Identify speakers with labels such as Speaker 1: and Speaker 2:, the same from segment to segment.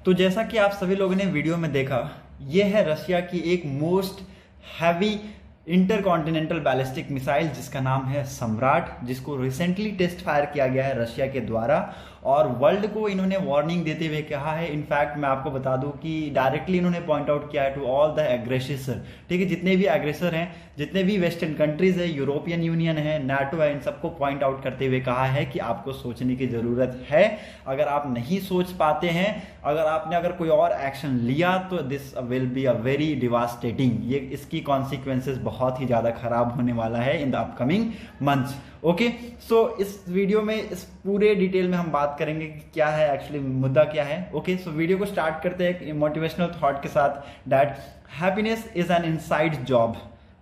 Speaker 1: तो जैसा कि आप सभी लोगों ने वीडियो में देखा, ये है रशिया की एक most heavy intercontinental ballistic missile जिसका नाम है सम्राट, जिसको रिसेंटली टेस्ट फायर किया गया है रशिया के द्वारा। और वर्ल्ड को इन्होंने वार्निंग देते हुए कहा है, इनफैक्ट मैं आपको बता दूं कि डायरेक्टली इन्होंने पॉइंट आउट किया है टू ऑल द एग्रेसर, ठीक है, जितने भी एग्रेसर हैं, जितने भी वेस्टर्न कंट्रीज है, यूरोपियन यूनियन है, नाटो है, इन सबको पॉइंट आउट करते हुए कहा है कि आपको सोचने की जरूरत है। अगर आप नहीं सोच पाते हैं, अगर कोई और एक्शन लिया तो this will be a very devastating, ये इसकी कॉन्सिक्वेंसेस बहुत ही ज्यादा खराब होने वाला है in the upcoming months. Okay, so इस वीडियो में इस पूरे डिटेल में हम बात करेंगे कि क्या है एक्चुअली, मुद्दा क्या है। ओके, सो वीडियो को स्टार्ट करते हैं एक मोटिवेशनल थॉट के साथ, that happiness is an inside job,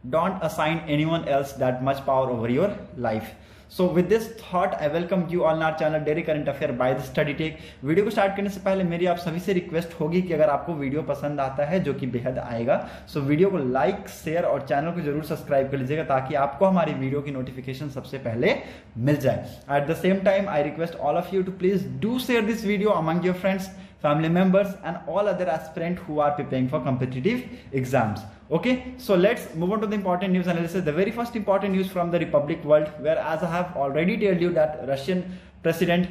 Speaker 1: don't assign anyone else that much power over your life. So with this thought, I welcome you all in our channel Daily Current Affair by the Study Tech। Video को start करने से पहले मेरी आप सभी से request होगी कि अगर आपको वीडियो पसंद आता है, जो कि बेहद आएगा, सो वीडियो को लाइक, शेयर और चैनल को जरूर सब्सक्राइब कर लीजिएगा ताकि आपको हमारी वीडियो की नोटिफिकेशन सबसे पहले मिल जाए। At the same time I request all of you to please do share this video among your friends, family members and all other aspirants who are preparing for competitive exams। Okay, so let's move on to the important news analysis। The very first important news from the Republic world, where as I have already told you that Russian President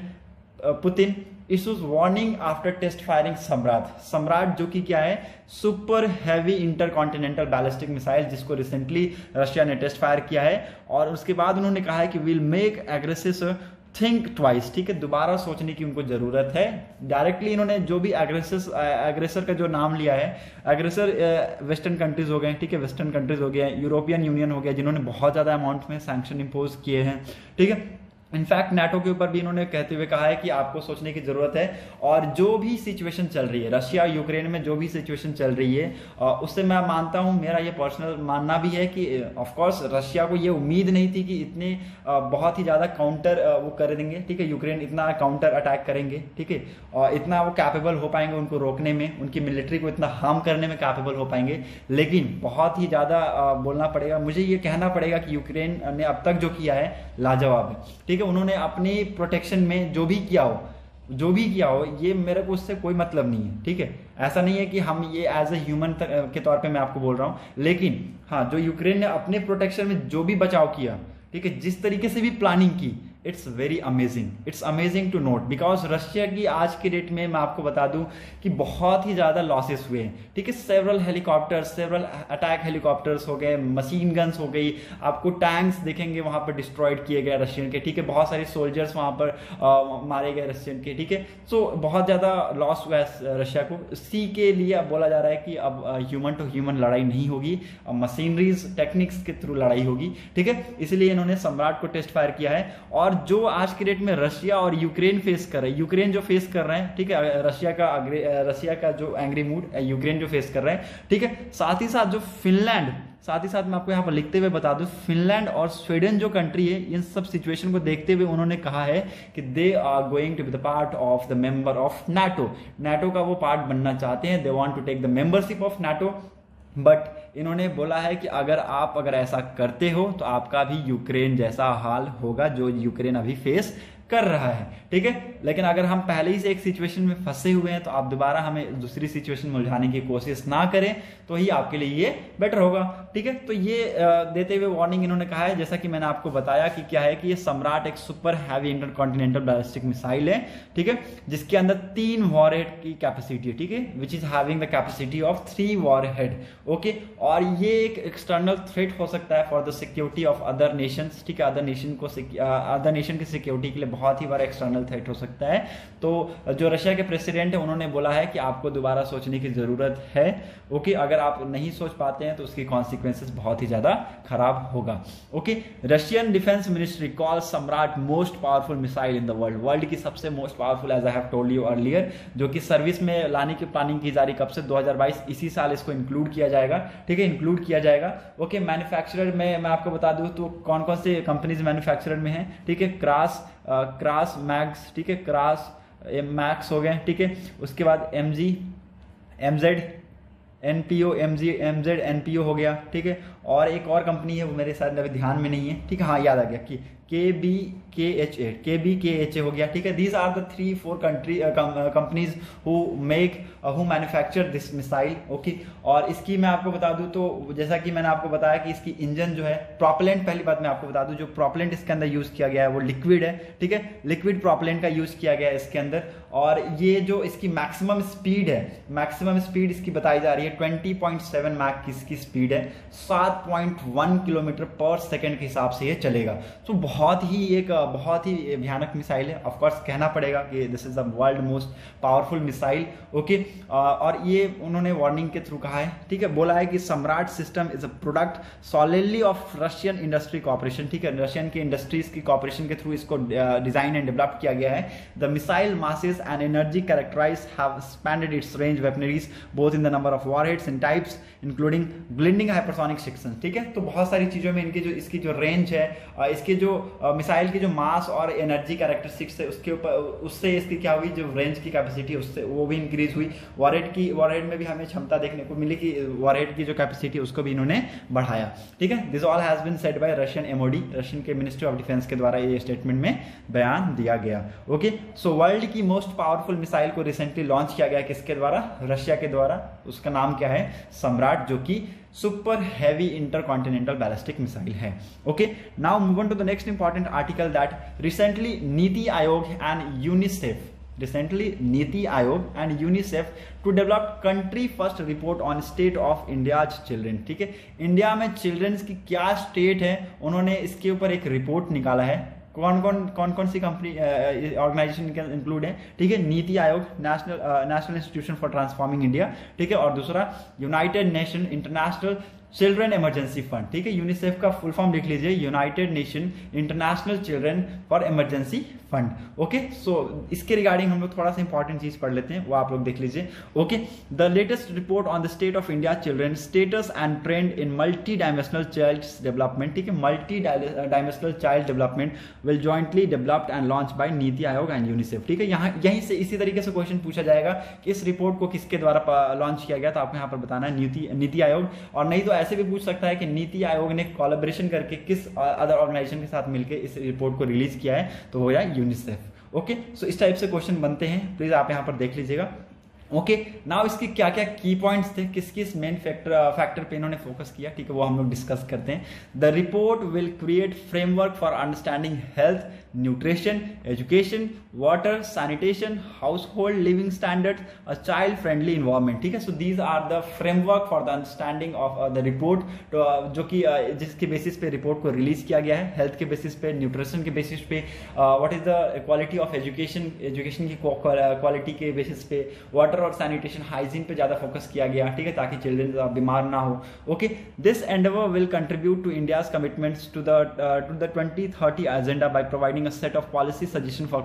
Speaker 1: Putin issues warning after test firing सम्राट जो कि क्या है, super heavy intercontinental ballistic missile, जिसको recently Russia ने test fire किया है। और उसके बाद उन्होंने कहा है कि will make aggressive think twice, ठीक है, दोबारा सोचने की उनको जरूरत है। डायरेक्टली इन्होंने जो भी एग्रेसर का जो नाम लिया है, एग्रेसर वेस्टर्न कंट्रीज हो गए, ठीक है, वेस्टर्न कंट्रीज हो गए, यूरोपियन यूनियन हो गया, जिन्होंने बहुत ज्यादा अमाउंट में सैंक्शन इंपोज किए हैं, ठीक है। इनफैक्ट नाटो के ऊपर भी इन्होंने कहते हुए कहा है कि आपको सोचने की जरूरत है। और जो भी सिचुएशन चल रही है रशिया यूक्रेन में, जो भी सिचुएशन चल रही है, उससे मैं मानता हूं, मेरा ये पर्सनल मानना भी है कि ऑफ कोर्स रशिया को ये उम्मीद नहीं थी कि इतने बहुत ही ज्यादा काउंटर वो कर देंगे, ठीक है, यूक्रेन इतना काउंटर अटैक करेंगे, ठीक है, और इतना वो कैपेबल हो पाएंगे उनको रोकने में, उनकी मिलिट्री को इतना हार्म करने में कैपेबल हो पाएंगे। लेकिन बहुत ही ज्यादा बोलना पड़ेगा, मुझे ये कहना पड़ेगा कि यूक्रेन ने अब तक जो किया है लाजवाब है, ठीक है। उन्होंने अपनी प्रोटेक्शन में जो भी किया हो, ये मेरे को उससे कोई मतलब नहीं है, ठीक है। ऐसा नहीं है कि हम ये एज ए ह्यूमन के तौर पे मैं आपको बोल रहा हूं, लेकिन हाँ, जो यूक्रेन ने अपने प्रोटेक्शन में जो भी बचाव किया, ठीक है, जिस तरीके से भी प्लानिंग की, it's very amazing, it's amazing to note. Because Russia की आज के डेट में मैं आपको बता दूं कि बहुत ही ज्यादा लॉसेस हुए हैं, ठीक है। Several helicopters, several attack helicopters हो गए, मशीन गन्स हो गई, आपको टैंक्स दिखेंगे वहां पर डिस्ट्रॉयड किए गए रशियन के, ठीक है, बहुत सारे सोल्जर्स वहां पर मारे गए रशियन के, ठीक है। सो बहुत ज्यादा लॉस हुआ है रशिया को। सी के लिए अब बोला जा रहा है कि अब ह्यूमन टू ह्यूमन लड़ाई नहीं होगी, अब मशीनरीज टेक्निक्स के थ्रू लड़ाई होगी, ठीक है। इसलिए इन्होंने सम्राट को टेस्ट फायर किया है। और जो आज के डेट में रशिया और यूक्रेन फेस कर रहे हैं, यूक्रेन जो फेस कर रहे हैं, ठीक है, रशिया का जो एंग्री मूड यूक्रेन जो फेस कर रहे हैं, ठीक है। साथ ही साथ मैं आपको यहाँ पर लिखते हुए बता दूं, फिनलैंड और स्वीडन जो कंट्री है, इन सब सिचुएशन को देखते हुए उन्होंने कहा है कि they are going to be the part of the member of NATO का वो पार्ट बनना चाहते हैं, they want to take the membership of NATO. But इन्होंने बोला है कि अगर ऐसा करते हो तो आपका भी यूक्रेन जैसा हाल होगा जो यूक्रेन अभी फेस कर रहा है, ठीक है। लेकिन अगर हम पहले ही से एक सिचुएशन में फंसे हुए हैं तो आप दोबारा हमें दूसरी सिचुएशन में उलझाने की कोशिश ना करें, तो ही आपके लिए ये बेटर होगा, ठीक है। तो ये देते हुए वार्निंग इन्होंने कहा है, जैसा कि मैंने आपको बताया कि क्या है कि ये सम्राट एक super heavy intercontinental ballistic missile है, ठीक है, जिसके अंदर 3 वॉरहेड की कैपेसिटी है, ठीक है, which is having the capacity of 3 warhead. Okay, और ये एक एक्सटर्नल थ्रेट हो सकता है for the security of other Nations, ठीक है, अदर नेशन की सिक्योरिटी के लिए बहुत ही बड़ा एक्सटर्नल थ्रेट हो सकता है। तो जो रशिया के प्रेसिडेंट है, उन्होंने बोला है कि आपको दोबारा सोचने की जरूरत है। ओके, अगर आप नहीं सोच पाते हैं तो उसकी कॉन्सिक्वेंसेस बहुत ही ज्यादा खराब होगा। Okay, Russian defence ministry call Sarmat most powerful missile in the world की सबसे most powerful, as I have told you earlier, जो कि सर्विस में लाने की प्लानिंग की जा रही, कब से, 2022, इसी साल इसको इंक्लूड किया जाएगा, ठीक है, इंक्लूड किया जाएगा। ओके, मैन्युफैक्चरर में मैं आपको बता दूं तो कौन कौन से कंपनीज मैन्युफैक्चरर में है, ठीक है, क्रास मैक्स, ठीक है, क्रास मैक्स हो गए, ठीक है, उसके बाद MG, MZ, NPO, MZ, NPO हो गया, ठीक है, और एक और कंपनी है वो मेरे साथ अभी ध्यान में नहीं है, ठीक है, हाँ याद आ गया कि KBKHA हो गया, ठीक है। These are the 3-4 companies who manufacture this missile, okay. और इसकी मैं आपको बता दूं तो जैसा कि मैंने आपको बताया कि इसकी इंजन जो है प्रोपेलेंट, पहली बात मैं आपको बता दूं जो प्रोपेलेंट इसके अंदर यूज किया गया है वो लिक्विड है, ठीक है। लिक्विड प्रोपेलेंट का यूज किया गया है इसके अंदर। और ये जो इसकी मैक्सिमम स्पीड है, मैक्सिमम स्पीड इसकी बताई जा रही है 20.7 मैक की इसकी स्पीड है, 7.1 किलोमीटर पर सेकंड के हिसाब से ये चलेगा। तो बहुत ही भयानक मिसाइल है। ऑफ कोर्स कहना पड़ेगा कि this is the world most powerful missile, okay. और ये उन्होंने वार्निंग के थ्रू कहा है, ठीक है, बोला है कि सम्राट system is a product solidly of Russian industry corporation, ठीक है। रशियन की इंडस्ट्रीज की कॉर्पोरेशन के थ्रू इसको डिजाइन एंड डेवलप किया गया है। The missile masses and energy characterize have expanded its range weaponries both in the number of warheads and types including gliding hypersonic section, ठीक है। तो बहुत सारी चीजों में इनकी जो इसकी जो रेंज है, इसके जो मिसाइल की जो मास और एनर्जी कैरेक्टरिस्टिक्स है उसके ऊपर, उससे इसकी क्या हुई, जो रेंज की कैपेसिटी उससे वो भी इंक्रीज हुई। वॉरहेड में भी हमें क्षमता देखने को मिली कि वॉरहेड की जो कैपेसिटी उसको भी इन्होंने बढ़ाया, ठीक है। This all has been said by Russian MOD, Russian के मिनिस्ट्री ऑफ डिफेंस के द्वारा ये स्टेटमेंट में बयान दिया गया, ओके। सो वर्ल्ड की मोस्ट पावरफुल मिसाइल को रिसेंटली लॉन्च किया गया किसके द्वारा, रशिया के द्वारा। उसका नाम क्या है, सम्राट, जो कि super heavy intercontinental ballistic missile है, okay. Now move on to the next important article that recently Niti Aayog and UNICEF to develop country first report on state of India's children, ठीक है। इंडिया में चिल्ड्रंस की क्या state है, उन्होंने इसके ऊपर एक रिपोर्ट निकाला है। कौन सी कंपनी ऑर्गेनाइजेशन के इंक्लूड है, ठीक है। Niti Aayog, national institution for transforming India, ठीक है। और दूसरा united nation international children emergency fund, ठीक है। यूनिसेफ का फुल फॉर्म लिख लीजिए, united nation international children for emergency fund, okay. So इसके रिगार्डिंग हम लोग थोड़ा सा इंपॉर्टेंट चीज पढ़ लेते हैं, वो आप लोग देख लीजिए, okay. The latest report on the state of India children status and trend in multi dimensional child development, ठीक है। Multi dimensional child development will jointly developed and launch by NITI Aayog and UNICEF, ठीक है। यहाँ यहीं से इसी तरीके से क्वेश्चन पूछा जाएगा कि इस रिपोर्ट को किसके द्वारा लॉन्च किया गया, तो आपको यहाँ पर बताना है नीति आयोग। और नहीं तो ऐसे भी पूछ सकता है कि नीति आयोग ने कोलैबोरेशन करके किस अदर ऑर्गेनाइजेशन के साथ मिलकर इस रिपोर्ट को रिलीज किया है, तो हो जाए यूनिसेफ, ओके। सो इस टाइप से क्वेश्चन बनते हैं, प्लीज आप यहां पर देख लीजिएगा, ओके। नाउ इसके क्या क्या की पॉइंट्स थे, किस मेन फैक्टर पे इन्होंने फोकस किया, ठीक है, वो हम लोग डिस्कस करते हैं। The report will create framework for understanding health, nutrition, education, water, sanitation, household living standards, a child friendly environment, ठीक है। So these are the framework for the understanding of the report, जो कि जिसके basis पे report को release किया गया है। हेल्थ के बेसिस पे, न्यूट्रिशन के बेसिस पे, what is the quality of education की क्वालिटी के बेसिस पे, वाटर और सैनिटेशन हाइजीन पे ज्यादा फोकस किया गया, ठीक है, ताकि चिल्ड्रन बीमार ना हो, okay. This endeavour will contribute to India's commitments to the 2030 agenda by providing a set of policy suggestion for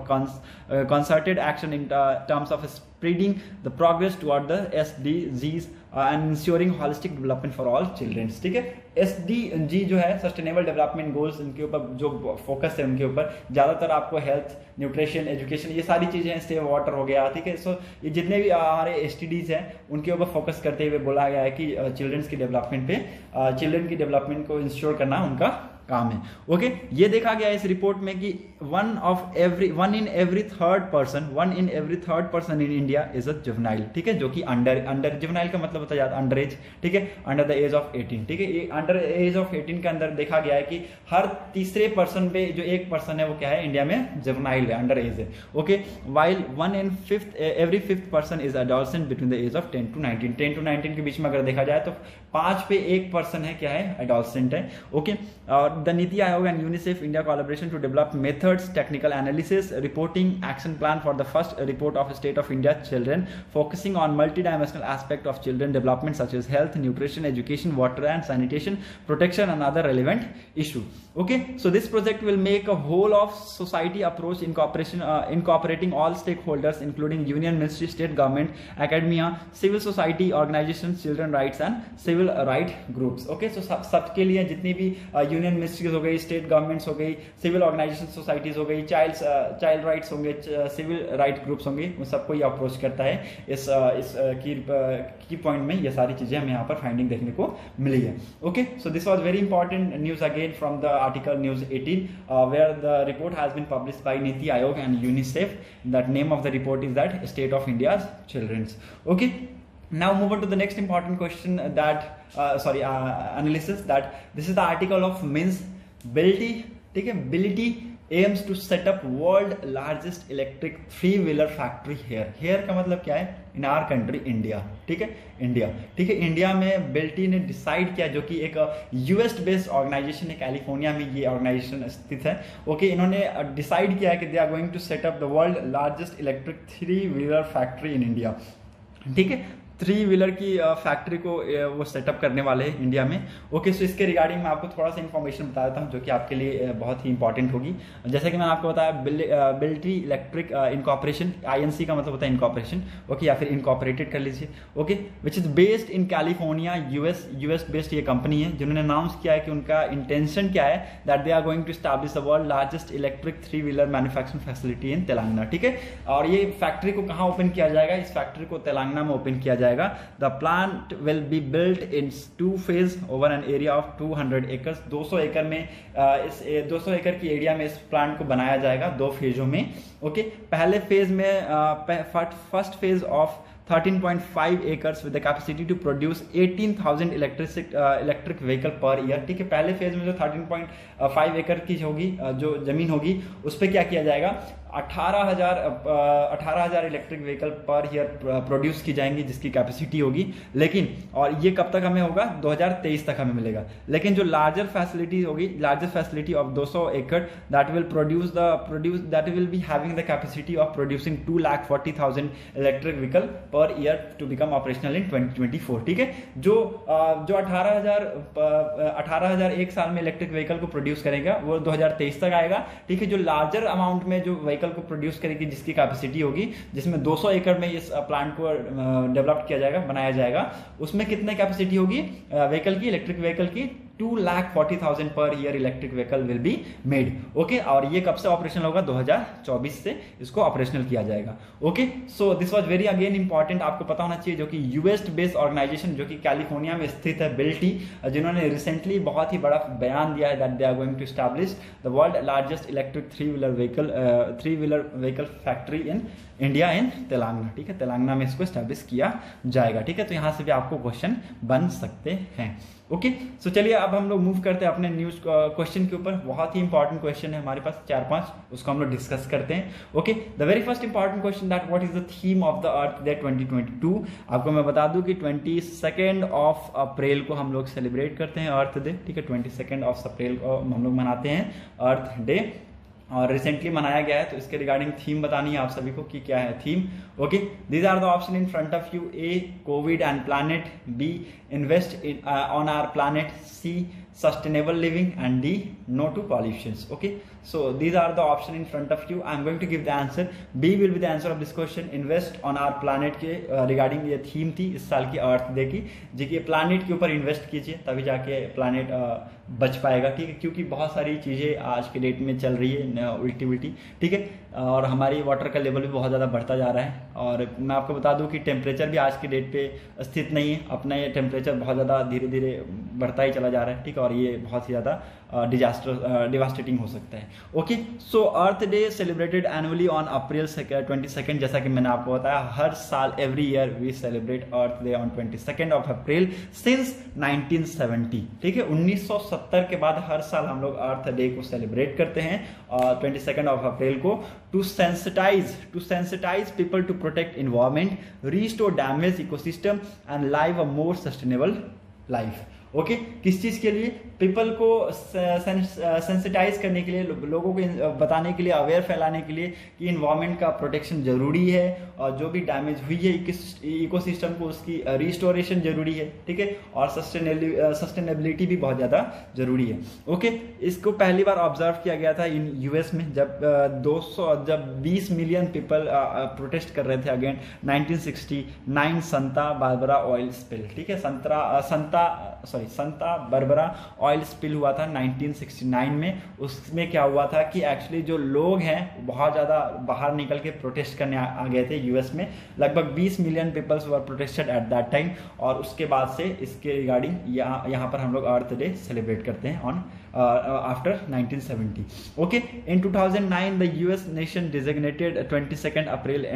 Speaker 1: concerted action in terms of spreading the progress toward the SDGs and ensuring holistic development for all children, ठीक है। SDG जो है sustainable development goals, इनके ऊपर जो focus है उनके ऊपर ज्यादातर आपको हेल्थ, न्यूट्रिशन, एजुकेशन, ये सारी चीजें हैं, सेव वाटर हो गया, ठीक है। सो ये जितने भी हमारे STDs हैं उनके ऊपर फोकस करते हुए बोला गया है कि चिल्ड्रंस की डेवलपमेंट पे, चिल्ड्रन की डेवलपमेंट को इंश्योर करना उनका काम है, ओके। ये देखा गया इस रिपोर्ट में कि one in every third person in India is a juvenile, ठीक है, जो कि अंडर जुवेनाइल का मतलब होता है अंडर एज, ठीक है, अंडर द एज ऑफ 18, ठीक है। ये अंडर एज ऑफ 18 के अंदर देखा गया है कि हर तीसरे पर्सन पे जो एक पर्सन है वो क्या है, इंडिया में जुवेनाइल है, अंडर एज है, okay. While every fifth person is adolescent between the age of 10 to 19, 10 to 19 के बीच में अगर देखा जाए तो 5 पे 1 पर्सन है क्या है, एडोलसेंट है, ओके। और the Niti Aayog and UNICEF India collaboration to develop methods, technical analysis, reporting, action plan for the first report of State of India Children, focusing on multidimensional aspect of children development such as health, nutrition, education, water and sanitation, protection and other relevant issue. Okay, so this project will make a whole of society approach incorporating all stakeholders including union, ministry, state government, academia, civil society organizations, children rights and civil right groups. Okay, so सबके लिए जितनी भी union, ministries हो गई, state governments हो गई, civil organisation societies हो गई, चाइल्ड राइट्स होंगे, सिविल राइट ग्रुप्स होंगे, उन सबको ये अप्रोच करता है। इस की पॉइंट में ये सारी चीजें हमें यहाँ पर फाइंडिंग देखने को मिली है। Okay, so this was very important news again from the article news 18 where the report has been published by NITI Aayog and UNICEF. That name of the report is that state of India's childrens. Okay, now move on to the next important question that analysis that this is the article of means Bility, ठीक है, Bility aims to set up world largest electric three-wheeler factory here। here का मतलब क्या है? in our country India, ठीक है, India, ठीक है, इंडिया में बिल्टी ने डिसाइड किया, जो कि एक यूएस बेस्ड ऑर्गेनाइजेशन है, कैलिफोर्निया में ये ऑर्गेनाइजेशन स्थित है। ओके, इन्होंने डिसाइड किया है कि they are going to set up the world largest electric three wheeler factory in India, ठीक है, थ्री व्हीलर की फैक्ट्री को वो सेटअप करने वाले हैं इंडिया में। ओके, सो इसके रिगार्डिंग मैं आपको थोड़ा सा इन्फॉर्मेशन बता देता हूँ जो कि आपके लिए बहुत ही इंपॉर्टेंट होगी। जैसे कि मैंने आपको बताया, बिल्टी इलेक्ट्रिक इनकॉर्पोरेशन, आईएनसी का मतलब होता है इनकॉर्पोरेशन, ओके, या फिर इनकॉर्पोरेटेड कर लीजिए, okay, which is based in California, US based ये कंपनी है, जिन्होंने अनाउंस किया है कि उनका इंटेंशन क्या है, that they are going to establish the world largest electric three wheeler manufacturing facility in Telangana, ठीक है। और ये फैक्ट्री को कहाँ ओपन किया जाएगा? इस फैक्ट्री को तेलंगाना में ओपन किया जाएगा। The plant will be built in 2 phases over an area of 200 acres। 200 एकड़ में इस 200 एकड़ की एरिया में इस प्लांट को बनाया जाएगा 2 फेजों में। ओके, पहले फेज में first phase of 13.5 acres with the capacity to produce 18,000 electric vehicle per year, ठीक है। पहले फेज में जो 13.5 एकड़ की होगी, जो जमीन होगी, उस पर क्या किया जाएगा? 18,000 electric vehicle per year produce की जाएंगी, जिसकी कैपेसिटी होगी। लेकिन और ये कब तक हमें होगा? 2023 तक हमें मिलेगा। लेकिन जो लार्जर फैसिलिटी होगी, लार्जर फैसिलिटी ऑफ 200 एकड़, that will be having the capacity of producing 2,40,000 electric vehicle per year to become operational in 2024, ठीक है। जो 18,000 एक साल में इलेक्ट्रिक व्हीकल को प्रोड्यूस करेगा, वो 2023 तक आएगा, ठीक है। जो लार्जर अमाउंट में जो व्हीकल को प्रोड्यूस करेगी, जिसकी कैपेसिटी होगी, जिसमें 200 एकड़ में इस प्लांट को डेवलप किया जाएगा, बनाया जाएगा, उसमें कितने कैपेसिटी होगी व्हीकल की, इलेक्ट्रिक व्हीकल की? 2,40,000 per year electric vehicle will be made. Okay, और ये कब से ऑपरेशनल होगा? 2024 से इसको ऑपरेशनल किया जाएगा। Okay, so this was very again important, आपको पता होना चाहिए, जो कि यूएस बेस्ड ऑर्गेनाइजेशन जो कि कैलिफोर्निया में स्थित है, बिल्टी, जिन्होंने रिसेंटली बहुत ही बड़ा बयान दिया है that they are going to establish the world largest electric three wheeler vehicle factory in India in Telangana, ठीक है, तेलंगाना में इसको एस्टैब्लिश किया जाएगा, ठीक है। तो यहाँ से भी आपको क्वेश्चन बन सकते हैं। ओके, सो चलिए अब हम लोग मूव करते हैं अपने न्यूज क्वेश्चन के ऊपर। बहुत ही इंपॉर्टेंट क्वेश्चन है हमारे पास, 4-5, उसको हम लोग डिस्कस करते हैं। Okay, the very first important question that what is the theme of the earth day 2022। आपको मैं बता दूं कि 22 अप्रैल को हम लोग सेलिब्रेट करते हैं अर्थ डे, ठीक है। 22 अप्रैल को हम लोग मनाते हैं अर्थ डे, और रिसेंटली मनाया गया है। तो इसके रिगार्डिंग थीम बतानी है आप सभी को कि क्या है theme. Okay, these are the option in front of you. A, COVID and planet, B, invest in on our planet, C, sustainable living, and D, no to pollutions. Okay, so these are the option in front of you. I am going to give the answer. B will be the answer of this question. Invest on our planet के regarding ये theme थी इस साल की अर्थ day की, जी कि planet के ऊपर इन्वेस्ट कीजिए, तभी जाके प्लानिट बच पाएगा, ठीक है। क्योंकि बहुत सारी चीज़ें आज के डेट में चल रही है उल्टी उल्टी, ठीक है, और हमारी वाटर का लेवल भी बहुत ज़्यादा बढ़ता जा रहा है। और मैं आपको बता दूं कि टेम्परेचर भी आज की डेट पे स्थित नहीं है, अपना ये टेम्परेचर बहुत ज़्यादा धीरे धीरे बढ़ता ही चला जा रहा है, ठीक है, और ये बहुत ही ज़्यादा डिवास्टेटिंग हो सकता है। Okay, so earth day celebrated annually on April 22, जैसा कि मैंने आपको बताया, हर साल every year we celebrate earth day on 22 April since 1970, ठीक है। 1970 के बाद हर साल हम लोग अर्थ डे को सेलिब्रेट करते हैं 22 अप्रैल को, to sensitise people to protect environment, restore damage ecosystem and live a more sustainable life. Okay, किस चीज के लिए? पीपल को सेंसिटाइज करने के लिए, लोगों को बताने के लिए, अवेयर फैलाने के लिए कि इन्वायरमेंट का प्रोटेक्शन जरूरी है, और जो भी डैमेज हुई है इकोसिस्टम को, उसकी रिस्टोरेशन जरूरी है, ठीक है, और सस्टेनेबिलिटी भी बहुत ज्यादा जरूरी है। ओके, इसको पहली बार ऑब्जर्व किया गया था इन यूएस में, जब 20 मिलियन पीपल प्रोटेस्ट कर रहे थे अगेंस्ट 1969 संता बारबरा ऑयल स्पिल, ठीक है, संता बरबरा ऑयल स्पिल हुआ था 1969 में। उसमें क्या हुआ था कि एक्चुअली जो लोग हैं बहुत ज़्यादा बाहर निकल के प्रोटेस्ट करने आ गए थे यूएस में। लगभग 20 million peoples were protested at that time, और उसके बाद से इसके रिगार्डिंग यहाँ पर हम लोग अर्थ डे सेलिब्रेट करते हैं on after 1970. Okay, in 2009 the US nation designated 22nd April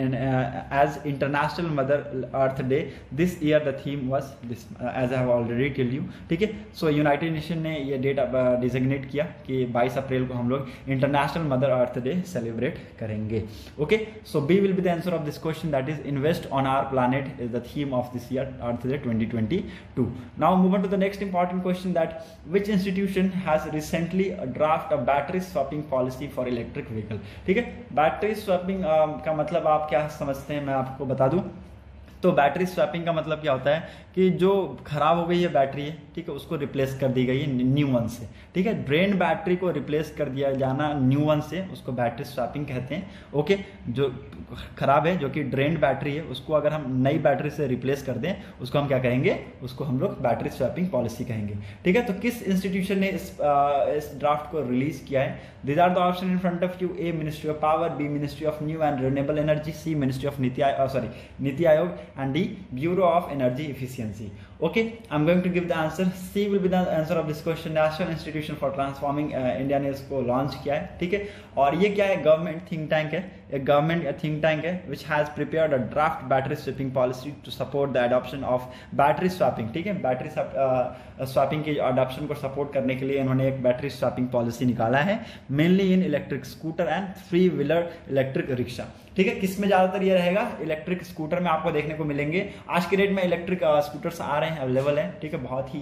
Speaker 1: as International Mother Earth Day. This year the theme was this, as I have already told you. ठीक है, so United Nation ने ये date designate किया कि 22 April को हम लोग international mother earth day celebrate करेंगे. Okay, so B will be the answer of this question, that is invest on our planet is the theme of this year Earth Day 2022. Now move on to the next important question, that which institution has recently draft a battery swapping policy for electric vehicle. ठीक है, battery swapping का मतलब आप क्या समझते हैं मैं आपको बता दूं. तो बैटरी स्वैपिंग का मतलब क्या होता है कि जो खराब हो गई है बैटरी है, ठीक है, उसको रिप्लेस कर दी गई है न्यू वन से. ठीक है, ड्रेन बैटरी को रिप्लेस कर दिया जाना न्यू वन से, उसको बैटरी स्वैपिंग कहते हैं. ओके, जो खराब है, जो कि ड्रेन बैटरी है, उसको अगर हम नई बैटरी से रिप्लेस कर दें, उसको हम क्या कहेंगे, उसको हम लोग बैटरी स्वैपिंग पॉलिसी कहेंगे. ठीक है, तो किस इंस्टीट्यूशन ने इस ड्राफ्ट को रिलीज किया है? These are the option in front of you. A ministry of power, B ministry of new and renewable energy, C ministry of NITI Aayog, and D, Bureau of Energy Efficiency. Okay, I'm going to give the answer. C will be the answer of this question. National Institution for Transforming India ने इसको launch किया है. ठीक है, और ये क्या है, गवर्नमेंट थिंक टैंक है, एक गवर्नमेंट थिंक टैंक है which has prepared a draft battery swapping policy to support the adoption of battery swapping. ठीक है, बैटरी स्वैपिंग के अडॉप्शन को सपोर्ट करने के लिए इन्होंने एक बैटरी स्वैपिंग पॉलिसी निकाला है, mainly in electric scooter and 3 wheeler electric rickshaw. ठीक है, किसमें ज्यादातर ये रहेगा, इलेक्ट्रिक स्कूटर में आपको देखने को मिलेंगे. आज के डेट में इलेक्ट्रिक स्कूटर्स आ रहे हैं, अवेलेबल है. ठीक है, बहुत ही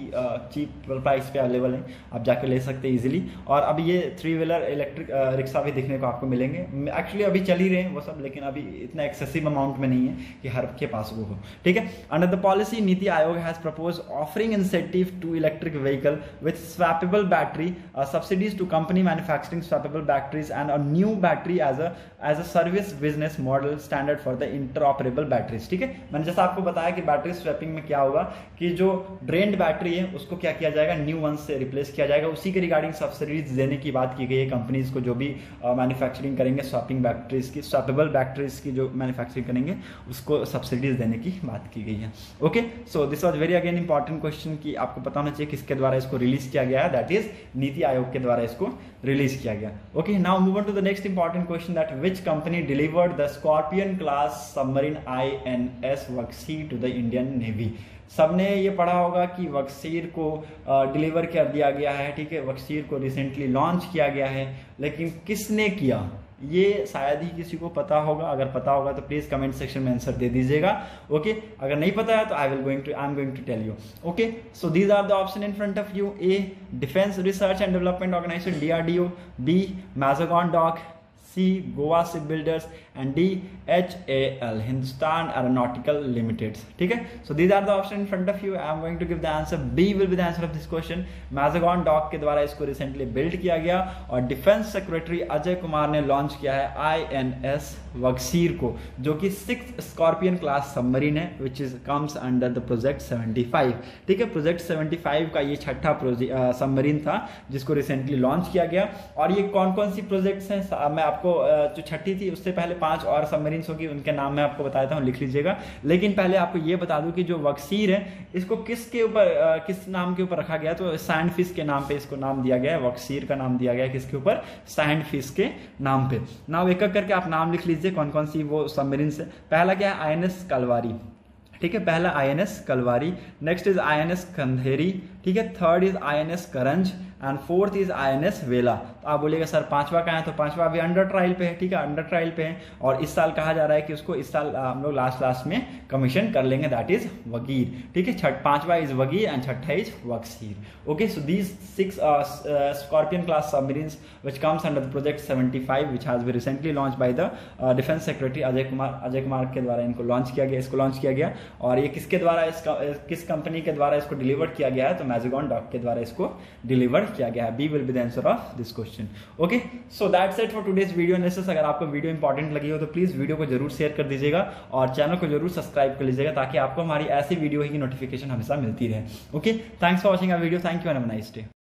Speaker 1: चीप प्राइस पे अवेलेबल है, आप जाके ले सकते हैं इजीली. और अब ये 3 व्हीलर इलेक्ट्रिक रिक्शा भी देखने को आपको मिलेंगे. एक्चुअली अभी चल ही रहे हैं वो सब, लेकिन अभी इतना एक्सेसिव अमाउंट में नहीं है कि हर के पास वो हो. ठीक है, under the policy NITI Aayog has propose offering incentive to electric vehicle with swappable battery, subsidies to company manufacturing swappable batteries and a new battery as a service business model standard for the interoperable batteries. ठीक है, मैंने जैसा आपको बताया कि battery swapping में क्या होगा कि जो ड्रेन्ड बैटरी है उसको क्या किया जाएगा, न्यू वन से रिप्लेस किया जाएगा. उसी के रिगार्डिंग सब्सिडीज देने की बात की गई है कंपनीज को, जो भी मैन्युफैक्चरिंग करेंगे स्वैपिंग बैटरीज की, स्वैपेबल बैटरीज की जो मैन्युफैक्चरिंग करेंगे उसको सब्सिडीज देने की बात की गई है. Okay, so this was very again important question कि आपको पता होना चाहिए किसके द्वारा इसको रिलीज किया गया है, दैट इज नीति आयोग के द्वारा इसको रिलीज किया गया. Okay, now move on to the next important question, that which company delivered the Scorpion class submarine INS Vagsheer to the Indian navy. सबने ये पढ़ा होगा कि वक्सीर को डिलीवर कर दिया गया है. ठीक है, वक्सीर को रिसेंटली लॉन्च किया गया है, लेकिन किसने किया ये शायद ही किसी को पता होगा. अगर पता होगा तो प्लीज कमेंट सेक्शन में आंसर दे दीजिएगा. ओके, अगर नहीं पता है तो I am going to tell you. Okay, so these are the option in front of you. A defence research and development organization DRDO, B Mazagon dock, C Goa ship builders and D HAL Hindustan aeronautical limited. ठीक है, so these are the option in front of you. I am going to give the answer. B will be the answer of this question. Mazagon dock के द्वारा इसको recently build किया गया और defence secretary Ajay Kumar ने launch किया है INS वक्सीर को, जो कि 6 स्कॉर्पियन क्लास सबमरीन है which is comes under the project 75. ठीक है, प्रोजेक्ट 75 का ये छठा सबमरीन था जिसको रिसेंटली लॉन्च किया गया. और ये कौन कौन सी प्रोजेक्ट्स हैं, मैं आपको जो छठी थी उससे पहले 5 और सबमरीन्स होगी, उनके नाम मैं आपको बता देता हूँ, लिख लीजिएगा. लेकिन पहले आपको ये बता दूं कि जो वक्सीर है इसको किसके ऊपर किस नाम के ऊपर रखा गया, तो सैंड फिश के नाम पे इसको नाम दिया गया है. वक्सीर का नाम दिया गया है किसके ऊपर, सैंड फिश के नाम पे. नाम एक एक करके आप नाम लिख लीजिए कौन कौन सी वो सबमरीन्स है. पहला क्या है, INS कलवारी. ठीक है, पहला INS Kalwari. Next is INS कंधेरी. ठीक है, third is INS Karanj and fourth is INS वेला. तो आप बोलिएगा सर पांचवा कहाँ है, तो पांचवा अभी अंडर ट्रायल पे है. ठीक है, अंडर ट्रायल पे है और इस साल कहा जा रहा है कि उसको इस साल हम लोग लास्ट में कमीशन कर लेंगे, दैट इज वगीर. ठीक है, पांचवा इज वगीर एंड छठा is Vagsheer. Okay, so these 6 scorpion class submarines which comes under the project 75 which has been recently launch by the defence secretary Ajay Kumar के द्वारा इनको लॉन्च किया गया. और ये किसके द्वारा किस कंपनी के द्वारा इसको डिलीवर किया गया है, तो मैज़ागॉन डॉक के द्वारा इसको डिलीवर किया गया है। B will be the answer of this question. Okay, so that's it for today's video analysis. अगर आपको वीडियो इंपॉर्टेंट लगी हो तो प्लीज वीडियो को जरूर शेयर कर दीजिएगा और चैनल को जरूर सब्सक्राइब कर लीजिएगा ताकि आपको हमारी ऐसी वीडियो की नोटिफिकेशन हमेशा मिलती रहे। Okay, thanks for watching our video. Thank you and have a nice day.